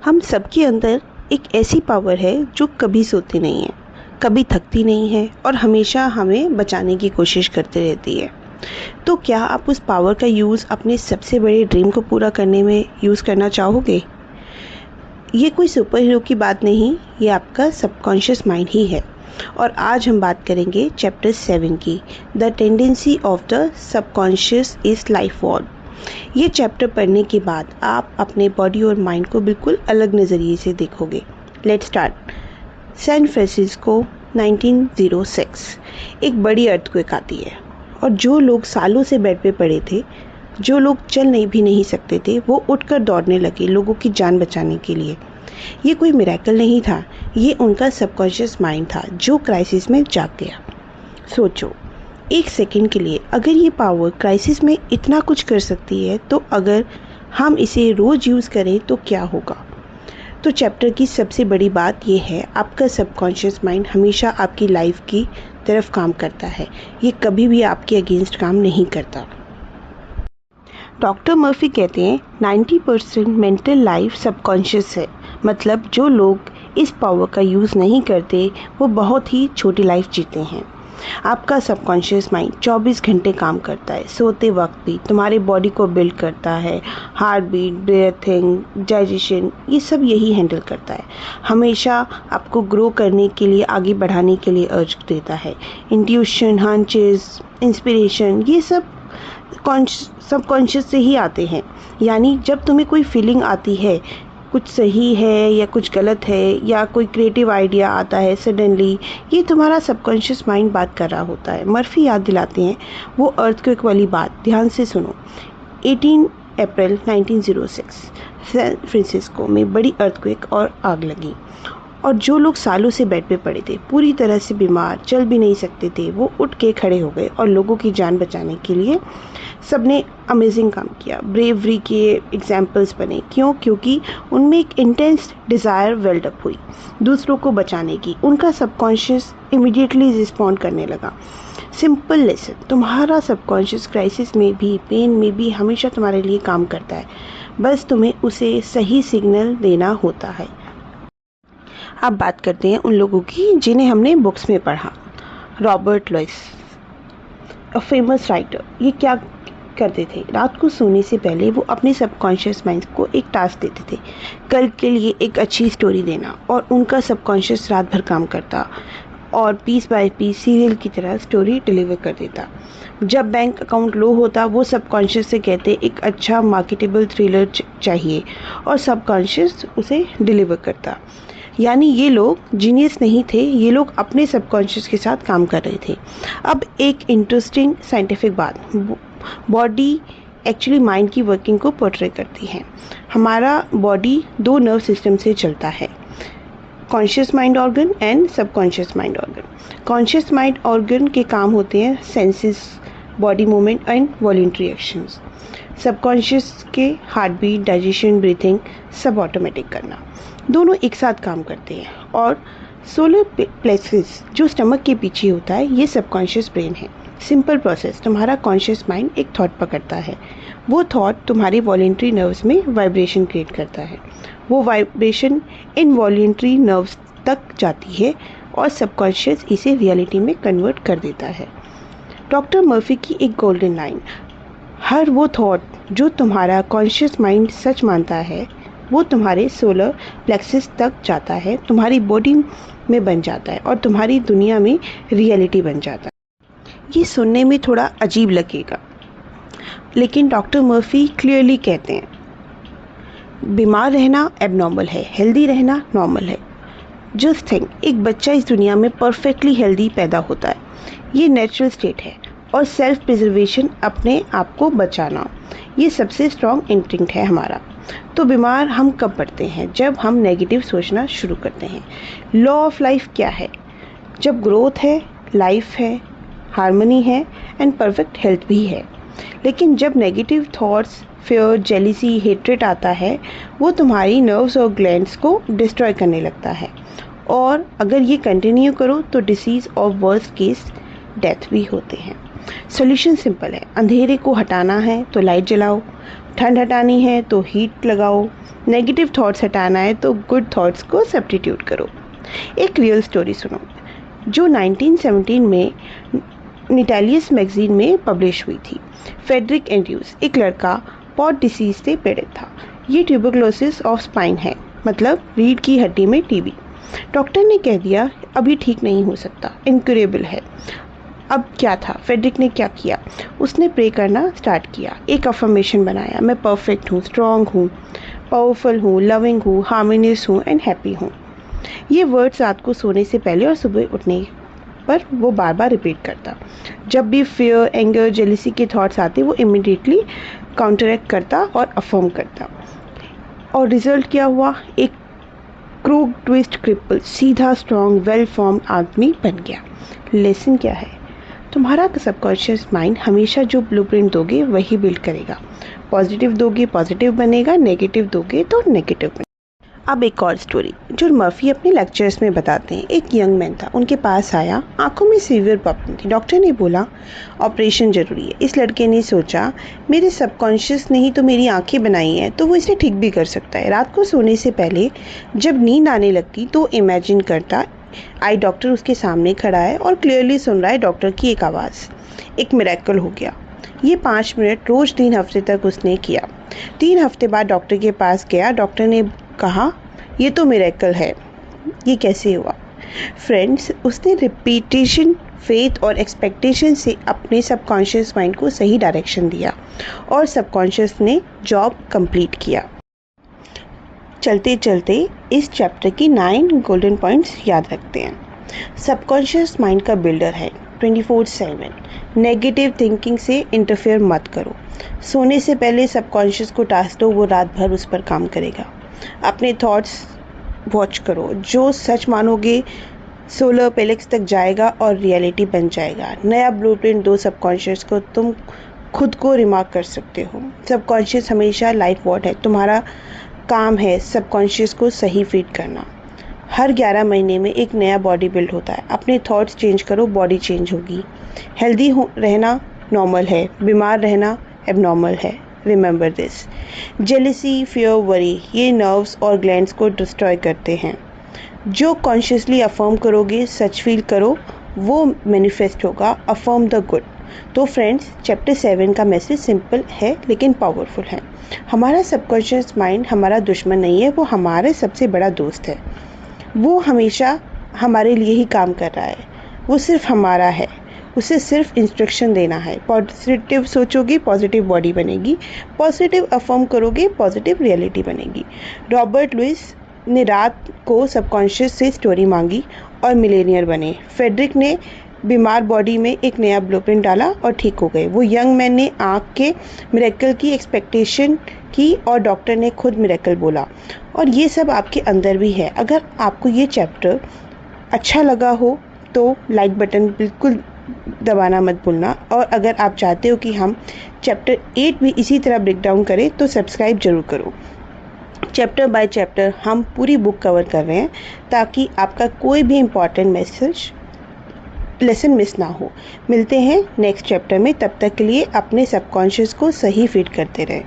हम सबके अंदर एक ऐसी पावर है जो कभी सोती नहीं है, कभी थकती नहीं है और हमेशा हमें बचाने की कोशिश करती रहती है। तो क्या आप उस पावर का यूज़ अपने सबसे बड़े ड्रीम को पूरा करने में यूज़ करना चाहोगे? ये कोई सुपर हीरो की बात नहीं, ये आपका सबकॉन्शियस माइंड ही है। और आज हम बात करेंगे चैप्टर 7 की, the tendency of the subconscious is life war. ये चैप्टर पढ़ने के बाद आप अपने बॉडी और माइंड को बिल्कुल अलग नज़रिए से देखोगे। Let's start. सैन फ्रांसिस्को 1906 एक बड़ी अर्थक्वेक आती है और जो लोग सालों से बेड पे पड़े थे, जो लोग चल भी नहीं सकते थे, वो उठकर दौड़ने लगे लोगों की जान बचाने के लिए। ये कोई मिरेकल नहीं था, ये उनका सबकॉन्शियस माइंड था जो क्राइसिस में जाग गया। सोचो एक सेकंड के लिए, अगर ये पावर क्राइसिस में इतना कुछ कर सकती है तो अगर हम इसे रोज़ यूज़ करें तो क्या होगा? तो चैप्टर की सबसे बड़ी बात यह है, आपका सबकॉन्शियस माइंड हमेशा आपकी लाइफ की तरफ काम करता है, ये कभी भी आपके अगेंस्ट काम नहीं करता। डॉक्टर मर्फी कहते हैं 90% मेंटल लाइफ सबकॉन्शियस है। मतलब जो लोग इस पावर का यूज़ नहीं करते वो बहुत ही छोटी लाइफ जीते हैं। आपका सबकॉन्शियस माइंड 24 घंटे काम करता है, सोते वक्त भी तुम्हारे बॉडी को बिल्ड करता है। हार्ट बीट, ब्रीथिंग, डाइजेशन, ये सब यही हैंडल करता है। हमेशा आपको ग्रो करने के लिए, आगे बढ़ाने के लिए अर्ज देता है। इंट्यूशन, हंचेस, इंस्पिरेशन, ये सब सबकॉन्शियस से ही आते हैं। यानी जब तुम्हें कोई फीलिंग आती है, कुछ सही है या कुछ गलत है, या कोई क्रिएटिव आइडिया आता है सडनली, ये तुम्हारा सबकॉन्शियस माइंड बात कर रहा होता है। मर्फी याद दिलाते हैं वो अर्थक्वेक वाली बात, ध्यान से सुनो। 18 अप्रैल 1906 सैन फ्रांसिस्को में बड़ी अर्थक्वेक और आग लगी और जो लोग सालों से बेड पे पड़े थे, पूरी तरह से बीमार, चल भी नहीं सकते थे, वो उठ के खड़े हो गए और लोगों की जान बचाने के लिए सबने अमेजिंग काम किया। ब्रेवरी के एग्जाम्पल्स बने। क्यों? क्योंकि उनमें एक इंटेंस डिज़ायर वेल्ड अप हुई दूसरों को बचाने की। उनका सबकॉन्शियस इमीडिएटली रिस्पॉन्ड करने लगा। सिंपल लेसन, तुम्हारा सबकॉन्शियस क्राइसिस में भी, पेन में भी हमेशा तुम्हारे लिए काम करता है, बस तुम्हें उसे सही सिग्नल देना होता है। अब बात करते हैं उन लोगों की जिन्हें हमने बुक्स में पढ़ा। Robert Louis, a famous writer, ये क्या करते थे? रात को सोने से पहले वो अपने सबकॉन्शियस माइंड को एक टास्क देते थे, कल के लिए एक अच्छी स्टोरी देना, और उनका सबकॉन्शियस रात भर काम करता और पीस बाय पीस सीरियल की तरह स्टोरी डिलीवर कर देता। जब बैंक अकाउंट लो होता, वो सबकॉन्शियस से कहते एक अच्छा मार्केटेबल थ्रिलर चाहिए, और सबकॉन्शियस उसे डिलीवर करता। यानी ये लोग जीनियस नहीं थे, ये लोग अपने सबकॉन्शियस के साथ काम कर रहे थे। अब एक इंटरेस्टिंग साइंटिफिक बात, बॉडी एक्चुअली माइंड की वर्किंग को पोर्ट्रे करती है। हमारा बॉडी 2 नर्व सिस्टम से चलता है, conscious mind organ and subconscious mind organ. Conscious mind organ के काम होते हैं senses, body movement and voluntary actions. Subconscious के हार्ट बीट, डाइजेशन, ब्रीथिंग सब ऑटोमेटिक करना, दोनों एक साथ काम करते हैं। और सोलर प्लेक्सस जो स्टमक के पीछे होता है, ये सबकॉन्शियस ब्रेन है। सिंपल प्रोसेस, तुम्हारा कॉन्शियस माइंड एक थॉट पकड़ता है, वो थॉट तुम्हारे वॉलंटरी नर्व्स में वाइब्रेशन क्रिएट करता है, वो वाइब्रेशन इनवॉलंटरी नर्व्स तक जाती है और सबकॉन्शियस इसे रियलिटी में कन्वर्ट कर देता है। डॉक्टर मर्फी की एक गोल्डन लाइन, हर वो थॉट जो तुम्हारा कॉन्शियस माइंड सच मानता है, वो तुम्हारे सोलर प्लेक्सस तक जाता है, तुम्हारी बॉडी में बन जाता है और तुम्हारी दुनिया में रियलिटी बन जाता है। ये सुनने में थोड़ा अजीब लगेगा, लेकिन डॉक्टर मर्फी क्लियरली कहते हैं बीमार रहना एबनॉर्मल है, हेल्दी रहना नॉर्मल है। जस्ट थिंक, एक बच्चा इस दुनिया में परफेक्टली हेल्दी पैदा होता है, ये नेचुरल स्टेट है। और सेल्फ प्रिजर्वेशन, अपने आप को बचाना, ये सबसे स्ट्रॉन्ग इंस्टिंक्ट है हमारा। तो बीमार हम कब पड़ते हैं? जब हम नेगेटिव सोचना शुरू करते हैं। लॉ ऑफ लाइफ क्या है? जब ग्रोथ है, लाइफ है, हार्मनी है एंड परफेक्ट हेल्थ भी है। लेकिन जब negative thoughts, fear, jealousy, hatred आता है, वो तुम्हारी नर्व्स और ग्लैंड्स को डिस्ट्रॉय करने लगता है। और अगर ये कंटिन्यू करो तो डिसीज़ और वर्स्ट केस डेथ भी होते हैं। सॉल्यूशन सिंपल है, अंधेरे को हटाना है तो लाइट जलाओ, ठंड हटानी है तो हीट लगाओ, नेगेटिव थॉट्स हटाना है तो गुड थॉट्स को सब्स्टिट्यूट करो। एक रियल स्टोरी सुनो जो 1917 में निटालियस मैगजीन में पब्लिश हुई थी। फेडरिक एंड्रयूज एक लड़का पॉट डिसीज से पीड़ित था। ये ट्यूबरकुलोसिस ऑफ स्पाइन है, मतलब रीढ़ की हड्डी में टीबी। डॉक्टर ने कह दिया अब ये ठीक नहीं हो सकता, इनक्यूरेबल है। अब क्या था, फेडरिक ने क्या किया, उसने प्रे करना स्टार्ट किया। एक अफर्मेशन बनाया, मैं परफेक्ट हूँ, स्ट्रॉन्ग हूँ, पावरफुल हूँ, लविंग हूँ, हार्मोनियस हूँ एंड हैप्पी हूँ। ये वर्ड्स रात को सोने से पहले और सुबह उठने पर वो बार बार रिपीट करता। जब भी फियर, एंगर, जेलिसी के थॉट्स आते वो इमिडिएटली काउंटरैक्ट करता और अफर्म करता। और रिजल्ट क्या हुआ, एक क्रूग ट्विस्ट क्रिपल सीधा स्ट्रॉन्ग वेल फॉर्म आदमी बन गया। लेसन क्या है, तुम्हारा सबकॉन्शियस माइंड हमेशा जो ब्लूप्रिंट दोगे वही बिल्ड करेगा। पॉजिटिव दोगे पॉजिटिव बनेगा, नेगेटिव दोगे तो नेगेटिव बनेगा। अब एक और स्टोरी जो मर्फी अपने लेक्चर्स में बताते हैं। एक यंग मैन था, उनके पास आया, आंखों में सीवियर प्रॉब्लम थी। डॉक्टर ने बोला ऑपरेशन ज़रूरी है। इस लड़के ने सोचा मेरे सबकॉन्शियस ने ही तो मेरी आंखें बनाई हैं, तो वो इसे ठीक भी कर सकता है। रात को सोने से पहले जब नींद आने लगती तो इमेजिन करता आई डॉक्टर उसके सामने खड़ा है और क्लियरली सुन रहा है डॉक्टर की एक आवाज़। एक मिरेकल हो गया। ये 5 मिनट रोज़ 3 हफ्ते तक उसने किया। 3 हफ्ते बाद डॉक्टर के पास गया। डॉक्टर ने कहा ये तो मिरेकल है, ये कैसे हुआ? फ्रेंड्स, उसने रिपीटेशन, फेथ और एक्सपेक्टेशन से अपने सबकॉन्शियस माइंड को सही डायरेक्शन दिया और सबकॉन्शियस ने जॉब कंप्लीट किया। चलते चलते इस चैप्टर की 9 गोल्डन पॉइंट्स याद रखते हैं। सबकॉन्शियस माइंड का बिल्डर है 24/7। नेगेटिव थिंकिंग से इंटरफेयर मत करो। सोने से पहले सबकॉन्शियस को टास्क दो, वो रात भर उस पर काम करेगा। अपने थॉट्स वॉच करो, जो सच मानोगे सोलर पेलेक्स तक जाएगा और रियलिटी बन जाएगा। नया ब्लूप्रिंट दो सबकॉन्शियस को, तुम खुद को रिमार्क कर सकते हो। सबकॉन्शियस हमेशा लाइफ वॉट है, तुम्हारा काम है सबकॉन्शियस को सही फीड करना। हर 11 महीने में एक नया बॉडी बिल्ड होता है। अपने थॉट्स चेंज करो, बॉडी चेंज होगी। हेल्दी रहना नॉर्मल है, बीमार रहना एबनॉर्मल है। Remember this. Jealousy, fear, worry ये नर्व्स और ग्लैंड्स को डिस्ट्रॉय करते हैं। जो कॉन्शियसली अफर्म करोगे, सच फील करो, वो मैनिफेस्ट होगा। Affirm the good. तो फ्रेंड्स, चैप्टर 7 का मैसेज सिंपल है लेकिन पावरफुल है। हमारा सबकॉन्शियस माइंड हमारा दुश्मन नहीं है, वो हमारे सबसे बड़ा दोस्त है। वो हमेशा हमारे लिए ही काम कर रहा है। वो सिर्फ हमारा है, उसे सिर्फ इंस्ट्रक्शन देना है। पॉजिटिव सोचोगे पॉजिटिव बॉडी बनेगी, पॉजिटिव अफर्म करोगे पॉजिटिव रियलिटी बनेगी। रॉबर्ट लुइस ने रात को सबकॉन्शियस से स्टोरी मांगी और मिलेनियर बने। फेडरिक ने बीमार बॉडी में एक नया ब्लूप्रिंट डाला और ठीक हो गए। वो यंग मैन ने आँख के मिरेकल की एक्सपेक्टेशन की और डॉक्टर ने खुद मिरेकल बोला। और ये सब आपके अंदर भी है। अगर आपको ये चैप्टर अच्छा लगा हो तो लाइक बटन बिल्कुल दबाना मत भूलना। और अगर आप चाहते हो कि हम चैप्टर 8 भी इसी तरह ब्रेक डाउन करें तो सब्सक्राइब जरूर करो। चैप्टर बाय चैप्टर हम पूरी बुक कवर कर रहे हैं ताकि आपका कोई भी इम्पॉर्टेंट लेसन मिस ना हो। मिलते हैं नेक्स्ट चैप्टर में, तब तक के लिए अपने सबकॉन्शियस को सही फीड करते रहें।